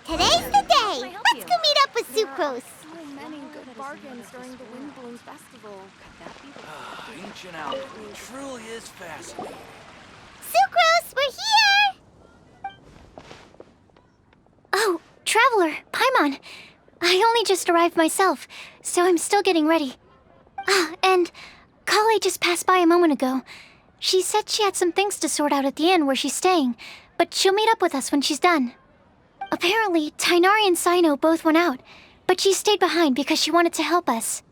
Today's the day! Let's go meet up with Sucrose! So many good bargains during the Windbloom Festival. Could that be the Ancient alchemy truly is fascinating. Sucrose, we're here! Oh, Traveler, Paimon. I only just arrived myself, so I'm still getting ready. Ah, and Kale just passed by a moment ago. She said she had some things to sort out at the inn where she's staying, but she'll meet up with us when she's done. Apparently, Tainari and Sino both went out, but she stayed behind because she wanted to help us.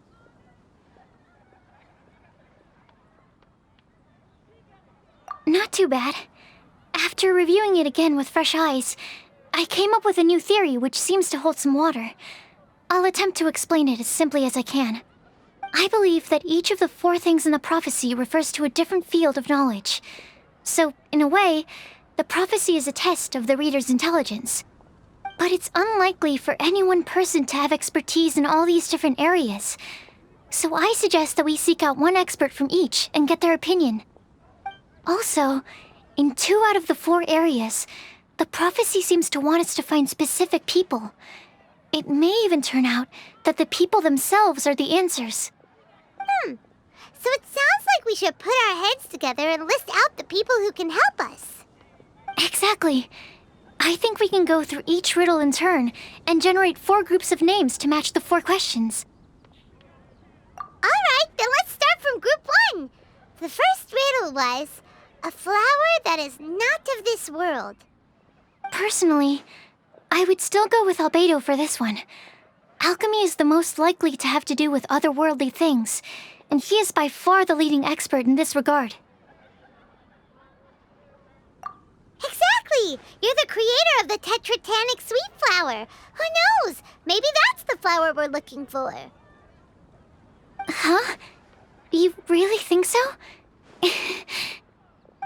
Not too bad. After reviewing it again with fresh eyes, I came up with a new theory which seems to hold some water. I'll attempt to explain it as simply as I can. I believe that each of the 4 things in the prophecy refers to a different field of knowledge. So, in a way, the prophecy is a test of the reader's intelligence. But it's unlikely for any one person to have expertise in all these different areas. So I suggest that we seek out one expert from each and get their opinion. Also, in 2 out of the 4 areas, the prophecy seems to want us to find specific people. It may even turn out that the people themselves are the answers. So it sounds like we should put our heads together and list out the people who can help us. Exactly. I think we can go through each riddle in turn and generate 4 groups of names to match the 4 questions. Alright, then let's start from group 1. The first riddle was, a flower that is not of this world. Personally, I would still go with Albedo for this one. Alchemy is the most likely to have to do with otherworldly things, and he is by far the leading expert in this regard. Exactly! You're the creator of the tetratanic sweet flower. Who knows? Maybe that's the flower we're looking for. Huh? You really think so?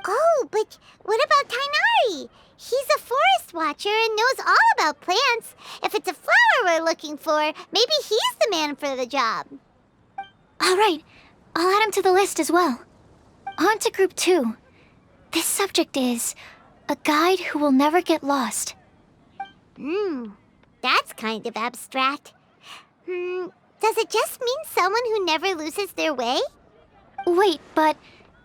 Oh, but what about Tainari? He's a forest watcher and knows all about plants. If it's a flower we're looking for, maybe he's the man for the job. All right, I'll add him to the list as well. On to group 2. This subject is a guide who will never get lost. That's kind of abstract. Does it just mean someone who never loses their way? Wait, but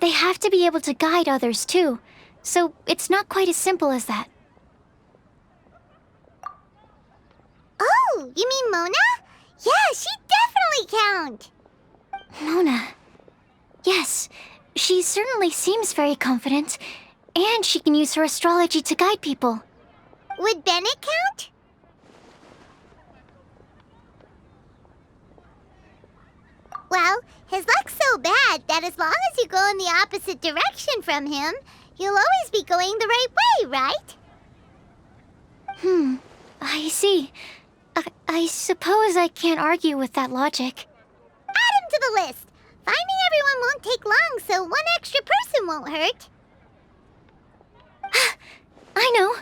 they have to be able to guide others too, so it's not quite as simple as that. Oh, you mean Mona? Yeah, she definitely count. Mona. Yes, she certainly seems very confident, and she can use her astrology to guide people. Would Bennett count? Well, his luck's so bad that as long as you go in the opposite direction from him, you'll always be going the right way, right? I see. I suppose I can't argue with that logic. Add him to the list. Finding everyone won't take long, so one extra person won't hurt. I know.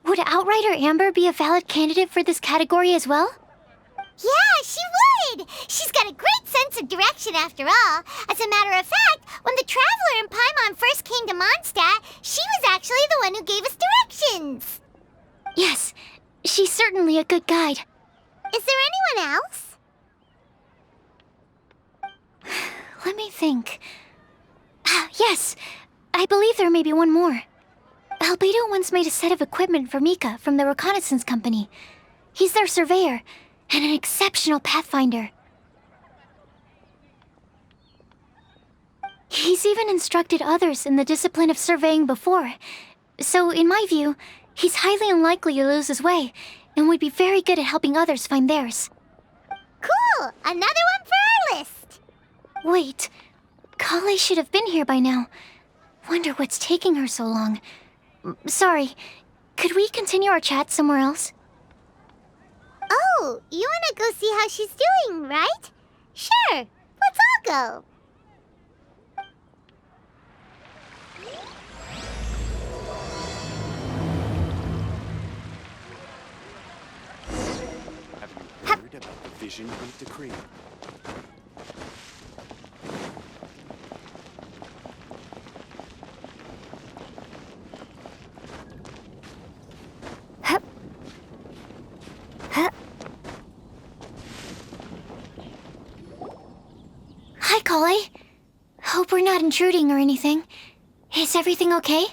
Would Outrider Amber be a valid candidate for this category as well? Yeah, she would! She's got a great sense of direction after all. As a matter of fact, when the Traveler and Paimon first came to Mondstadt, she was actually the one who gave us directions. Yes, she's certainly a good guide. Is there anyone else? Let me think. Yes, I believe there may be one more. Albedo once made a set of equipment for Mika from the reconnaissance company. He's their surveyor, and an exceptional pathfinder. He's even instructed others in the discipline of surveying before. So, in my view, he's highly unlikely to lose his way, and would be very good at helping others find theirs. Cool! Another one for our list! Wait, Kale should have been here by now. Wonder what's taking her so long. Sorry, could we continue our chat somewhere else? Oh, you wanna go see how she's doing, right? Sure, let's all go. Have you heard about the vision of decree? Hope we're not intruding or anything. Is everything okay?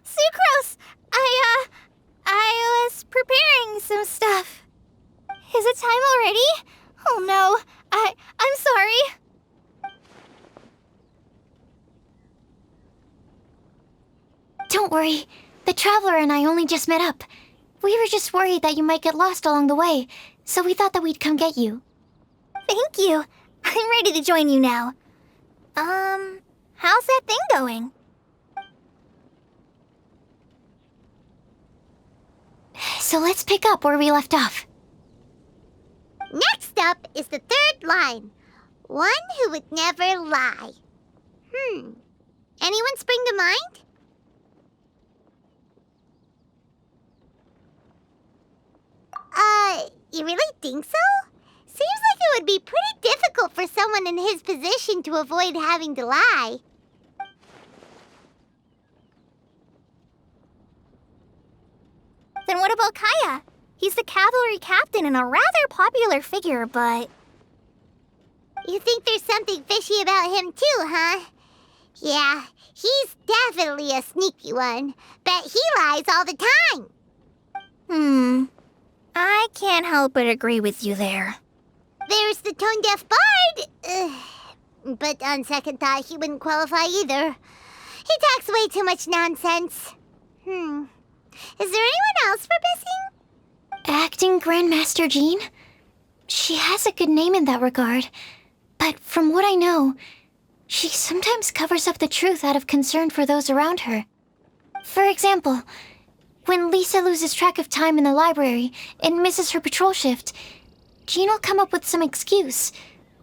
Sucrose! I was preparing some stuff. Is it time already? Oh no, I'm sorry. Don't worry. The Traveler and I only just met up. We were just worried that you might get lost along the way, so we thought that we'd come get you. Thank you. I'm ready to join you now. How's that thing going? So let's pick up where we left off. Next up is the third line. One who would never lie. Anyone spring to mind? You really think so? Seems like it would be pretty difficult for someone in his position to avoid having to lie. Then what about Kaya? He's the cavalry captain and a rather popular figure, but... You think there's something fishy about him too, huh? Yeah, he's definitely a sneaky one. Bet he lies all the time. I can't help but agree with you there. There's the tone-deaf bard. But on second thought, he wouldn't qualify either. He talks way too much nonsense. Is there anyone else we're missing? Acting Grandmaster Jean? She has a good name in that regard. But from what I know, she sometimes covers up the truth out of concern for those around her. For example, when Lisa loses track of time in the library and misses her patrol shift, Jean will come up with some excuse,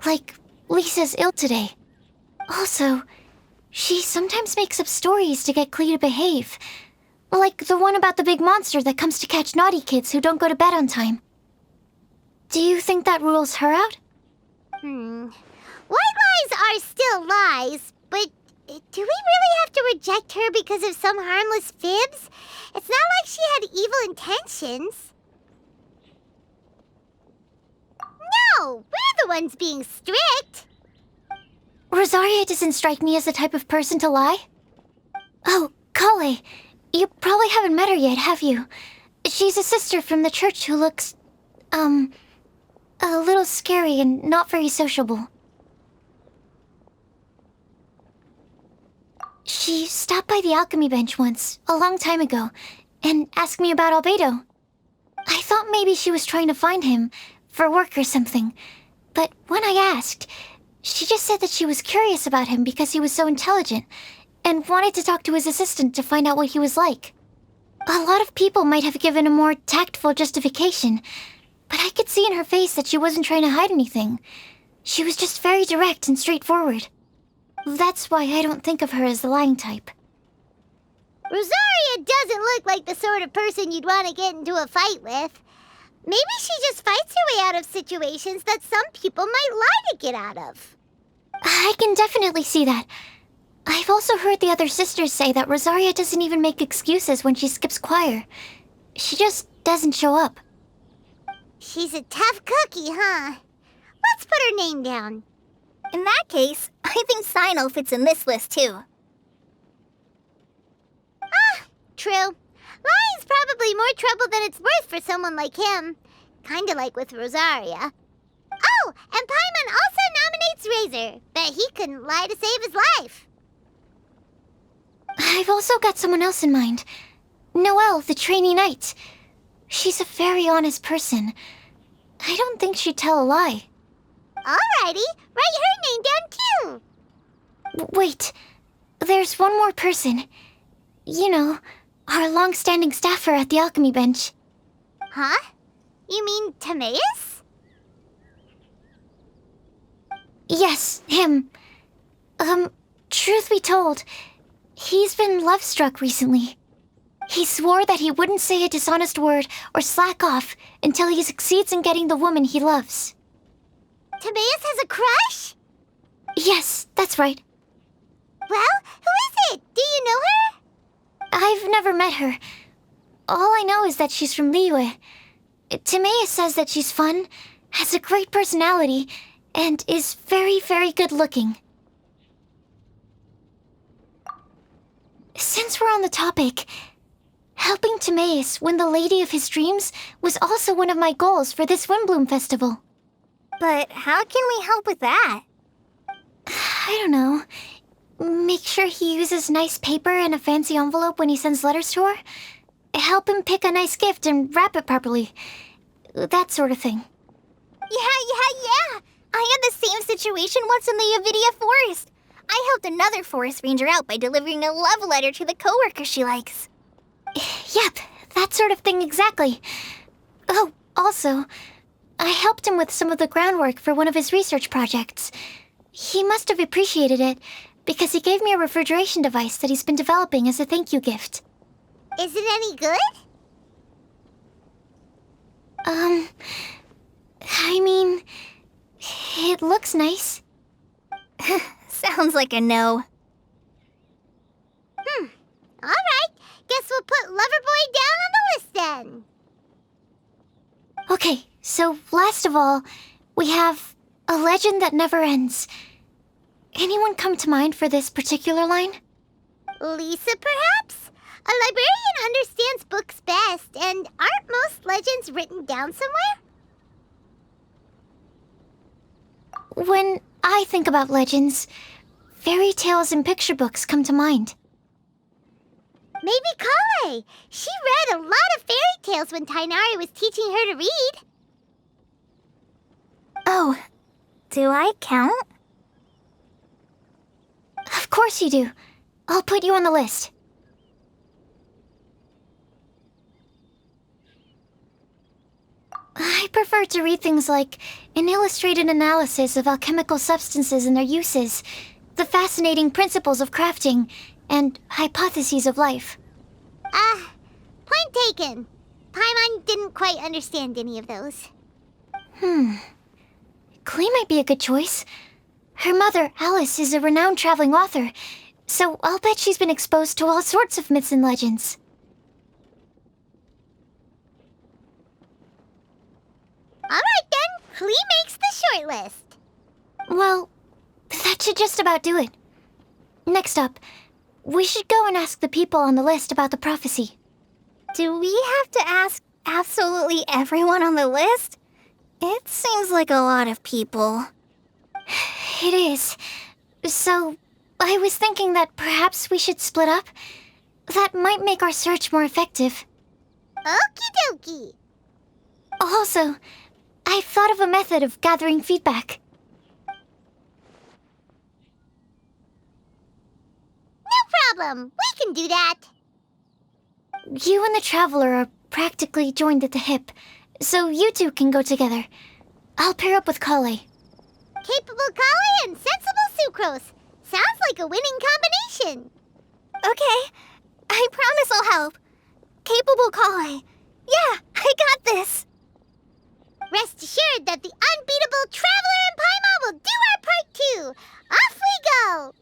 like Lisa's ill today. Also, she sometimes makes up stories to get Klee to behave, like the one about the big monster that comes to catch naughty kids who don't go to bed on time. Do you think that rules her out? White lies are still lies, but do we really have to reject her because of some harmless fibs? It's not like she had evil intentions. No, we're the ones being strict. Rosaria doesn't strike me as the type of person to lie. Oh, Kale, you probably haven't met her yet, have you? She's a sister from the church who looks, a little scary and not very sociable. She stopped by the alchemy bench once, a long time ago, and asked me about Albedo. I thought maybe she was trying to find him, for work or something. But when I asked, she just said that she was curious about him because he was so intelligent, and wanted to talk to his assistant to find out what he was like. A lot of people might have given a more tactful justification, but I could see in her face that she wasn't trying to hide anything. She was just very direct and straightforward. That's why I don't think of her as the lying type. Rosaria doesn't look like the sort of person you'd want to get into a fight with. Maybe she just fights her way out of situations that some people might lie to get out of. I can definitely see that. I've also heard the other sisters say that Rosaria doesn't even make excuses when she skips choir. She just doesn't show up. She's a tough cookie, huh? Let's put her name down. In that case, I think Sino fits in this list too. True. Lying's probably more trouble than it's worth for someone like him. Kinda like with Rosaria. Oh, and Paimon also nominates Razor. Bet he couldn't lie to save his life. I've also got someone else in mind. Noelle, the trainee knight. She's a very honest person. I don't think she'd tell a lie. Alrighty, write her name down too. Wait, there's one more person. You know, our long-standing staffer at the alchemy bench. Huh? You mean Timaeus? Yes, him. Truth be told, he's been love-struck recently. He swore that he wouldn't say a dishonest word or slack off until he succeeds in getting the woman he loves. Timaeus has a crush? Yes, that's right. Well, who is it? Do you know her? I've never met her. All I know is that she's from Liyue. Timaeus says that she's fun, has a great personality, and is very, very good looking. Since we're on the topic, helping Timaeus win the lady of his dreams was also one of my goals for this Windbloom Festival. But how can we help with that? I don't know. Make sure he uses nice paper and a fancy envelope when he sends letters to her. Help him pick a nice gift and wrap it properly. That sort of thing. Yeah. I had the same situation once in the Avidia Forest. I helped another forest ranger out by delivering a love letter to the coworker she likes. Yep, that sort of thing exactly. Oh, also, I helped him with some of the groundwork for one of his research projects. He must have appreciated it, because he gave me a refrigeration device that he's been developing as a thank you gift. Is it any good? I mean, it looks nice. Sounds like a no. Alright, guess we'll put Loverboy down on the list then. Okay, so last of all, we have a legend that never ends. Anyone come to mind for this particular line? Lisa, perhaps? A librarian understands books best, and aren't most legends written down somewhere? When I think about legends, fairy tales and picture books come to mind. Maybe Kale. She read a lot of fairy tales when Tainari was teaching her to read. Oh, Do I count? of course you do. I'll put you on the list. I prefer to read things like an illustrated analysis of alchemical substances and their uses, the fascinating principles of crafting, and hypotheses of life. Point taken. Paimon didn't quite understand any of those. Klee might be a good choice. Her mother, Alice, is a renowned traveling author, so I'll bet she's been exposed to all sorts of myths and legends. Alright then, Klee makes the short list. Well, that should just about do it. Next up, we should go and ask the people on the list about the prophecy. Do we have to ask absolutely everyone on the list? It seems like a lot of people. It is. So, I was thinking that perhaps we should split up. That might make our search more effective. Okie dokie. Also, I've thought of a method of gathering feedback. No problem. We can do that. You and the Traveler are practically joined at the hip, so you two can go together. I'll pair up with Kale. Capable Kale and sensible Sucrose. Sounds like a winning combination. Okay. I promise I'll help. Capable Kale. Yeah, I got this. Rest assured that the unbeatable Traveler and Paimon will do our part too. Off we go!